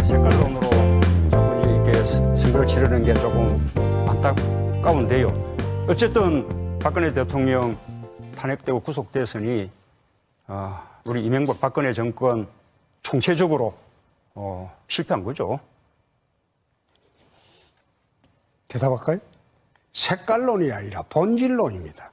색깔론으로 자꾸 이렇게 선거를 치르는 게 조금 안타까운데요. 어쨌든 박근혜 대통령 탄핵되고 구속됐으니 우리 이명박 박근혜 정권 총체적으로 실패한 거죠. 대답할까요? 색깔론이 아니라 본질론입니다.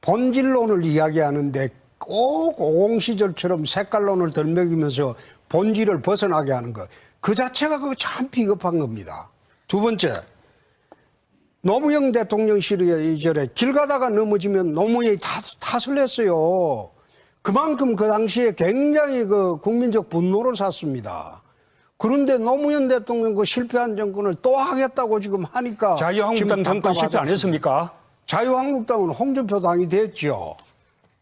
본질론을 이야기하는데 꼭 오공시절처럼 색깔론을 덜먹이면서 본질을 벗어나게 하는 것, 그 자체가 그거 참 비겁한 겁니다. 두 번째, 노무현 대통령 시절에 길 가다가 넘어지면 노무현이 탓을 했어요. 그만큼 그 당시에 굉장히 그 국민적 분노를 샀습니다. 그런데 노무현 대통령 그 실패한 정권을 또 하겠다고 지금 하니까 자유한국당 정권 실패 안 했습니까? 자유한국당은 홍준표 당이 됐죠.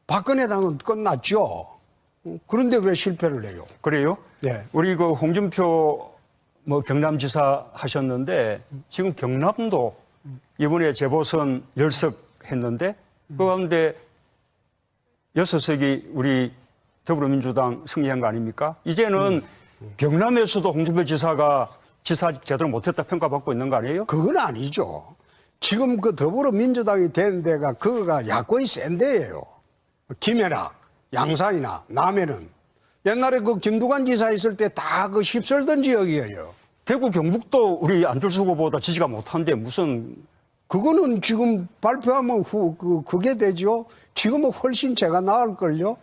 박근혜 당은 끝났죠. 그런데 왜 실패를 해요? 그래요? 네. 우리 그 홍준표 경남지사 하셨는데 지금 경남도 이번에 재보선 10석 했는데 그 가운데 6석이 우리 더불어민주당 승리한 거 아닙니까? 이제는 경남에서도 홍준표 지사가 지사 제대로 못했다 평가받고 있는 거 아니에요? 그건 아니죠. 지금 그 더불어민주당이 된 데가 그거가 야권이 센 데예요. 김해나 양산이나 남해는 옛날에 그 김두관 지사 있을 때 다 그 휩쓸던 지역이에요. 대구 경북도 우리 안철수 후보보다 지지가 못한데 무슨 그거는 지금 발표하면 그게 되죠. 지금은 훨씬 제가 나을걸요.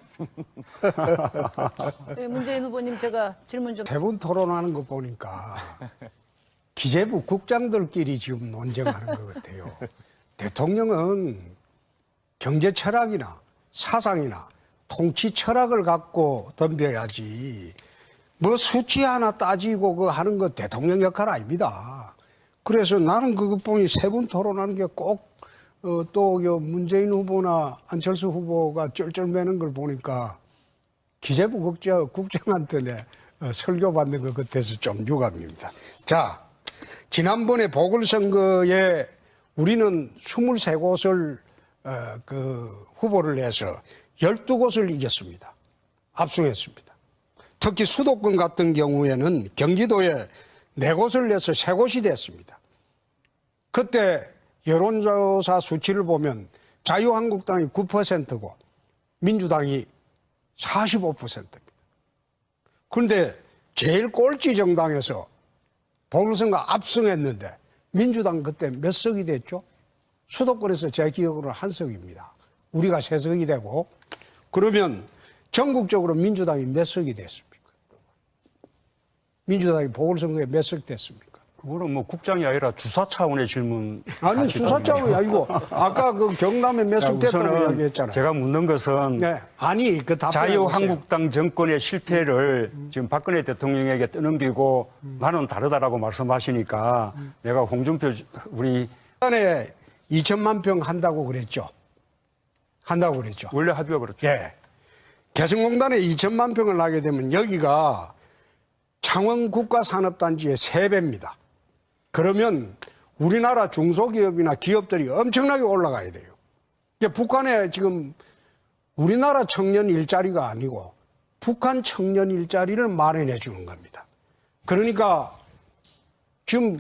문재인 후보님 제가 질문 좀. 대부분 토론하는 거 보니까 기재부 국장들끼리 지금 논쟁하는 것 같아요. 대통령은 경제 철학이나 사상이나 통치 철학을 갖고 덤벼야지 뭐 수치 하나 따지고 그 하는 거 대통령 역할 아닙니다. 그래서 나는 그것 보니 세 분 토론하는 게 꼭 또 문재인 후보나 안철수 후보가 쩔쩔매는 걸 보니까 기재부 국장한테 설교 받는 것 같아서 좀 유감입니다. 자, 지난번에 보궐선거에 우리는 23곳을 그 후보를 내서 12곳을 이겼습니다. 압승했습니다. 특히 수도권 같은 경우에는 경기도에 4곳을 내서 3곳이 됐습니다. 그때 여론조사 수치를 보면 자유한국당이 9%고 민주당이 45%입니다. 그런데 제일 꼴찌 정당에서 보궐선거 압승했는데 민주당 그때 몇 석이 됐죠? 수도권에서 제 기억으로 1석입니다. 우리가 3석이 되고 그러면 전국적으로 민주당이 몇 석이 됐습니까? 민주당이 보궐선거에 몇 석 됐습니까? 그거는 뭐 국장이 아니라 주사 차원의 질문. 아니 수사 차원이 아니고 아까 그 경남에 몇 석 됐다고 이야기했잖아요. 제가 묻는 것은 네. 아니 그 자유한국당 정권의 실패를 지금 박근혜 대통령에게 떠넘기고 나는 다르다라고 말씀하시니까 내가 홍준표 우리 안에 2천만 평 한다고 그랬죠. 한다고 그랬죠. 원래 합의가 그렇죠. 예. 개성공단에 2천만 평을 하게 되면 여기가 창원 국가산업단지의 3배입니다. 그러면 우리나라 중소기업이나 기업들이 엄청나게 올라가야 돼요. 북한에 지금 우리나라 청년 일자리가 아니고 북한 청년 일자리를 마련해 주는 겁니다. 그러니까 지금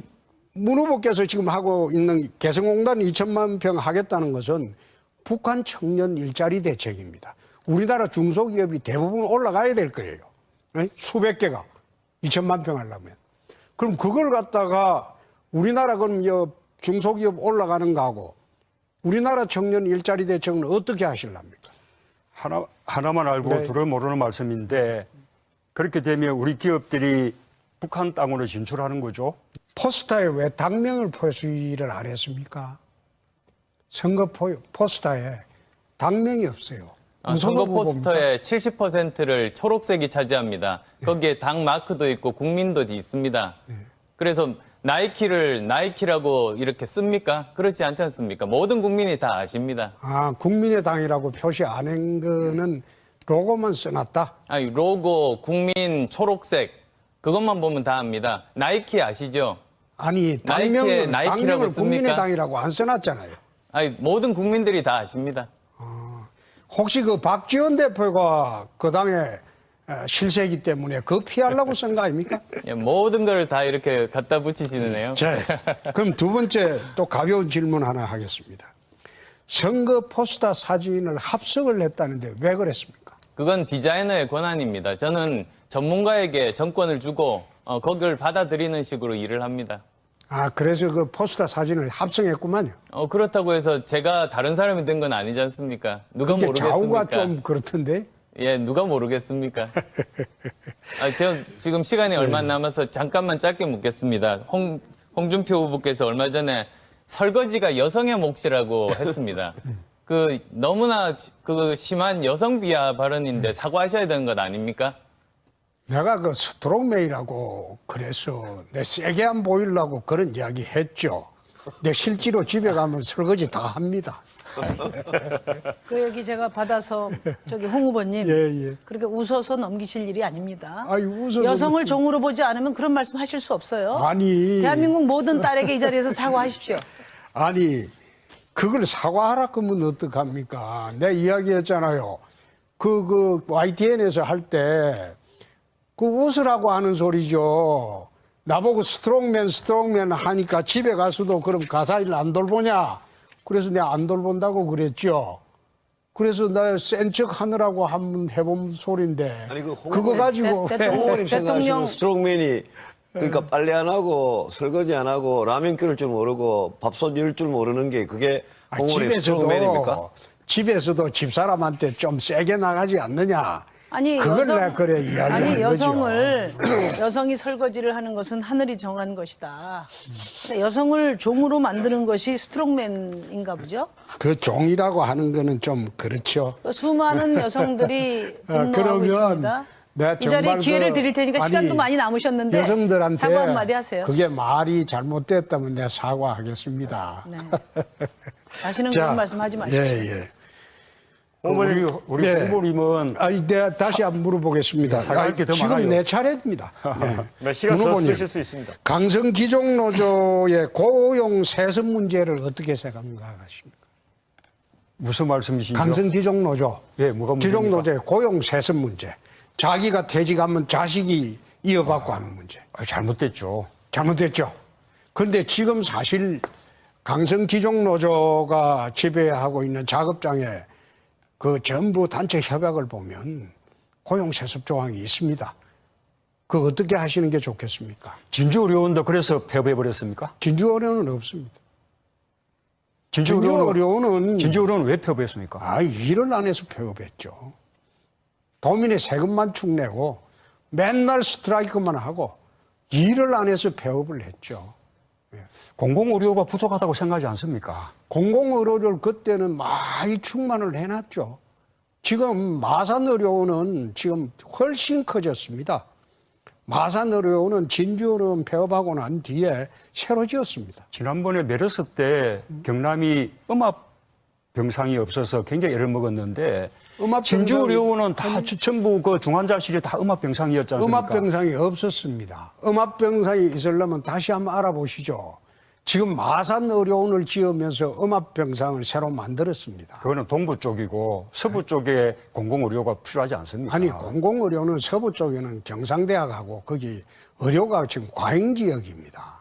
문 후보께서 지금 하고 있는 개성공단 2천만 평 하겠다는 것은 북한 청년 일자리 대책입니다. 우리나라 중소기업이 대부분 올라가야 될 거예요. 수백 개가 2천만 평 하려면. 그럼 그걸 갖다가 우리나라 그럼 중소기업 올라가는 거하고 우리나라 청년 일자리 대책은 어떻게 하실랍니까? 하나만 알고 네. 둘을 모르는 말씀인데 그렇게 되면 우리 기업들이 북한 땅으로 진출하는 거죠. 포스터에 왜 당명을 표시를 안 했습니까? 선거 포스터에 당명이 없어요. 선거 포스터의 70%를 초록색이 차지합니다. 거기에 당 마크도 있고 국민도 있습니다. 그래서 나이키라고 이렇게 씁니까? 그렇지 않지 않습니까? 모든 국민이 다 아십니다. 아, 국민의당이라고 표시 안 한 거는 로고만 써놨다? 아니, 로고, 국민, 초록색 그것만 보면 다 압니다. 나이키 아시죠? 아니 나이키에 당명을 나이키라고 씁니까? 국민의당이라고 안 써놨잖아요. 아니, 모든 국민들이 다 아십니다. 혹시 그 박지원 대표가 그 당에 실세이기 때문에 그 피하려고 쓴 거 아닙니까? 예, 모든 걸 다 이렇게 갖다 붙이시네요. 자, 그럼 두 번째 또 가벼운 질문 하나 하겠습니다. 선거 포스터 사진을 합성을 했다는데 왜 그랬습니까? 그건 디자이너의 권한입니다. 저는 전문가에게 정권을 주고 거기를 받아들이는 식으로 일을 합니다. 아, 그래서 그 포스터 사진을 합성했구만요. 그렇다고 해서 제가 다른 사람이 된 건 아니지 않습니까? 누가 근데 모르겠습니까? 좌우가 좀 그렇던데. 예, 누가 모르겠습니까? 제가 지금 시간이 얼마 안 남아서 잠깐만 짧게 묻겠습니다. 홍준표 후보께서 얼마 전에 설거지가 여성의 몫이라고 했습니다. 그 너무나 그 심한 여성 비하 발언인데 사과하셔야 되는 것 아닙니까? 내가 그 스트롱맨이라고 그래서 내 세게 안 보이려고 그런 이야기 했죠. 근데 실제로 집에 가면 설거지 다 합니다. 그 얘기 제가 받아서 저기 홍 후보님 예. 그렇게 웃어서 넘기실 일이 아닙니다. 아이, 웃어서 여성을 종으로 보지 않으면 그런 말씀 하실 수 없어요. 아니. 대한민국 모든 딸에게 이 자리에서 사과하십시오. 아니, 그걸 사과하라 그러면 어떡합니까? 내가 이야기했잖아요. 그 YTN에서 할 때 그 웃으라고 하는 소리죠. 나보고 스트롱맨 하니까 집에 가서도 그럼 가사 일 안 돌보냐? 그래서 내가 안 돌본다고 그랬죠. 그래서 나 센 척 하느라고 한번 해본 소리인데. 아니, 그거 가지고. 홍보님 생각하시는 대통령- 스트롱맨이 그러니까 빨래 안 하고 설거지 안 하고 라면 끓일 줄 모르고 밥솥 열 줄 모르는 게 그게 홍보님 스트롱맨입니까? 집에서도 집사람한테 좀 세게 나가지 않느냐. 아니 그걸 내가 그래 이야기하는 아니 거죠. 여성이 설거지를 하는 것은 하늘이 정한 것이다. 근데 여성을 종으로 만드는 것이 스트롱맨인가 보죠. 그 종이라고 하는 거는 좀 그렇죠. 수많은 여성들이 분노하고 있습니다. 내가 이 자리에 정말 기회를 그- 드릴 테니까 아니, 시간도 많이 남으셨는데 여성들한테 사과 한마디 하세요. 그게 말이 잘못됐다면 내가 사과하겠습니다. 네. 다시는 자, 그런 말씀하지 마시고. 예. 우리 예. 후보님은 아니, 내가 다시 한번 물어보겠습니다. 사과할 게더 지금 많아요. 내 차례입니다. 몇 시간 윤 더 후보님, 쓰실 수 있습니다. 강성 기종 노조의 고용 세습 문제를 어떻게 생각하십니까? 무슨 말씀이신지요? 강성 기종 노조, 예, 뭐가 문제입니까? 기종 노조의 고용 세습 문제, 자기가 퇴직하면 자식이 이어받고 하는 문제. 잘못됐죠. 잘못됐죠. 그런데 지금 사실 강성 기종 노조가 지배하고 있는 작업장에 그 전부 단체 협약을 보면 고용 세습 조항이 있습니다. 그 어떻게 하시는 게 좋겠습니까? 진주의료원도 그래서 폐업해버렸습니까? 진주의료원은 없습니다. 진주의료원은 진주의료원은 왜 폐업했습니까? 일을 안 해서 폐업했죠. 도민의 세금만 축내고 맨날 스트라이크만 하고 일을 안 해서 폐업을 했죠. 공공의료가 부족하다고 생각하지 않습니까? 공공의료를 그때는 많이 충만을 해놨죠. 지금 마산의료원은 지금 훨씬 커졌습니다. 마산의료원은 진주의료원 폐업하고 난 뒤에 새로 지었습니다. 지난번에 메르스 때 경남이 음압병상이 없어서 굉장히 애를 먹었는데 진주의료원은 다 전부 그 중환자실이 다 음압병상이었지 않습니까? 음압병상이 없었습니다. 음압병상이 있으려면 다시 한번 알아보시죠. 지금 마산의료원을 지으면서 음압병상을 새로 만들었습니다. 그거는 동부 쪽이고 서부 쪽에 공공의료가 필요하지 않습니까? 아니, 공공의료는 서부 쪽에는 경상대학하고 거기 의료가 지금 과잉지역입니다.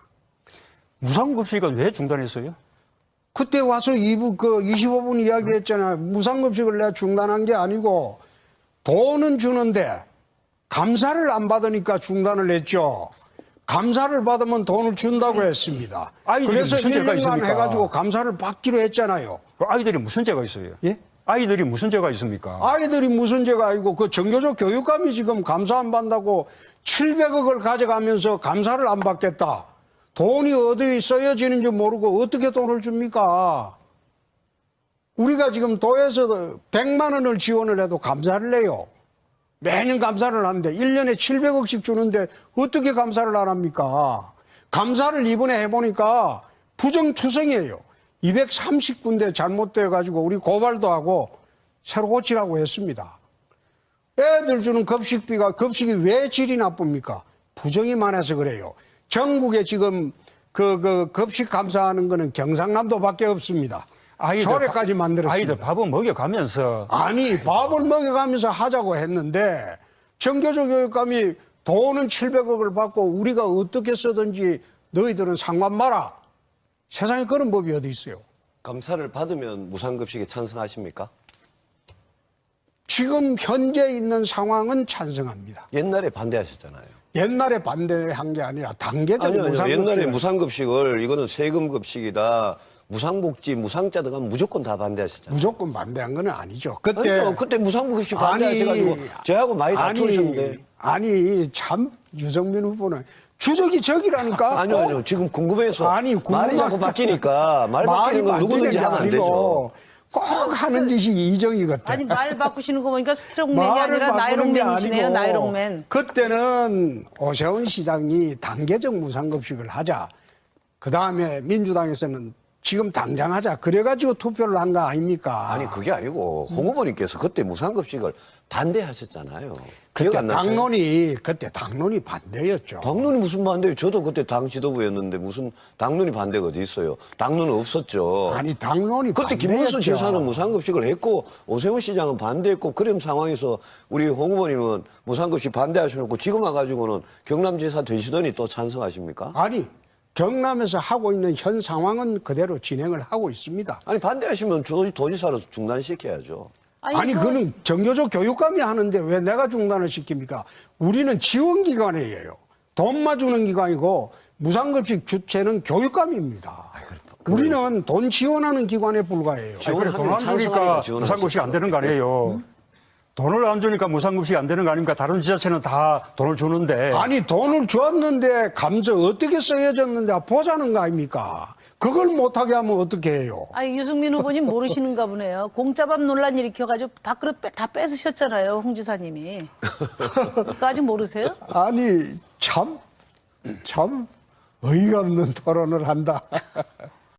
무상급식은 왜 중단했어요? 그때 와서 25분 이야기했잖아요. 무상급식을 내가 중단한 게 아니고 돈은 주는데 감사를 안 받으니까 중단을 했죠. 감사를 받으면 돈을 준다고 했습니다. 아이들이 그래서 무슨 죄가 1년간 있습니까? 해가지고 감사를 받기로 했잖아요. 그 아이들이 무슨 죄가 있어요? 예? 아이들이 무슨 죄가 있습니까? 아이들이 무슨 죄가 아니고 그 정교조 교육감이 지금 감사 안 받는다고 700억을 가져가면서 감사를 안 받겠다. 돈이 어디 써여지는지 모르고 어떻게 돈을 줍니까? 우리가 지금 도에서 100만 원을 지원을 해도 감사를 해요. 매년 감사를 하는데 1년에 700억씩 주는데 어떻게 감사를 안 합니까? 감사를 이번에 해보니까 부정투성이에요. 230군데 잘못돼가지고 우리 고발도 하고 새로 고치라고 했습니다. 애들 주는 급식이 왜 질이 나쁩니까? 부정이 많아서 그래요. 전국에 지금 그 급식 감사하는 거는 경상남도밖에 없습니다. 조례까지 만들었습니다. 아이들 밥은 먹여가면서 아니 밥을 먹여가면서 하자고 했는데 정교조 교육감이 돈은 700억을 받고 우리가 어떻게 쓰든지 너희들은 상관 마라. 세상에 그런 법이 어디 있어요. 감사를 받으면 무상급식에 찬성하십니까? 지금 현재 있는 상황은 찬성합니다. 옛날에 반대하셨잖아요. 옛날에 반대한 게 아니라 단계적 아니요. 무상급식. 옛날에 무상급식을 이거는 세금급식이다. 무상복지, 무상자들 가면 무조건 다 반대하셨잖아요. 무조건 반대한 건 아니죠. 그때 아니요, 그때 무상급식 반대하셔가지고 저하고 많이 다투셨는데. 아니 참 유승민 후보는 주적이 적이라니까. 아니요. 지금 궁금해서 아니, 말이 자꾸 바뀌니까 말 바뀌는 건 누구든지 하면 안 되죠. 꼭 하는 짓이 이정이 같아. 아니 말 바꾸시는 거 보니까 스트롱맨이 말을 아니라 바꾸는 게 나이롱맨이시네요. 아니고 나이롱맨. 그때는 오세훈 시장이 단계적 무상급식을 하자. 그 다음에 민주당에서는 지금 당장 하자. 그래가지고 투표를 한 거 아닙니까? 아니 그게 아니고 홍 후보님께서 그때 무상급식을 반대하셨잖아요. 기억 그때 안 나세요? 당론이 반대였죠. 당론이 무슨 반대예요? 저도 그때 당 지도부였는데 무슨 당론이 반대가 어디 있어요? 당론은 없었죠. 아니 당론이 그때 반대였죠. 김문수 지사는 무상급식을 했고 오세훈 시장은 반대했고 그런 상황에서 우리 홍 후보님은 무상급식 반대하셔놓고 지금 와가지고는 경남지사 되시더니 또 찬성하십니까? 아니 경남에서 하고 있는 현 상황은 그대로 진행을 하고 있습니다. 아니 반대하시면 도지사로 중단시켜야죠. 아니 그는 정교조 교육감이 하는데 왜 내가 중단을 시킵니까? 우리는 지원기관이에요. 돈만 주는 기관이고 무상급식 주체는 교육감입니다. 우리는 돈 지원하는 기관에 불과해요. 그래, 돈 안 주니까 무상급식 안 되는 거 아니에요. 돈을 안 주니까 무상급식이 안 되는 거 아닙니까? 다른 지자체는 다 돈을 주는데. 아니 돈을 줬는데 감정 어떻게 쓰여졌는데 보자는 거 아닙니까? 그걸 못하게 하면 어떻게 해요? 아니 유승민 후보님 모르시는가 보네요. 공짜밥 논란 일으켜가지고 밥그릇 다 뺏으셨잖아요, 홍 지사님이. 그거 아직 모르세요? 아니 참 어이가 없는 토론을 한다.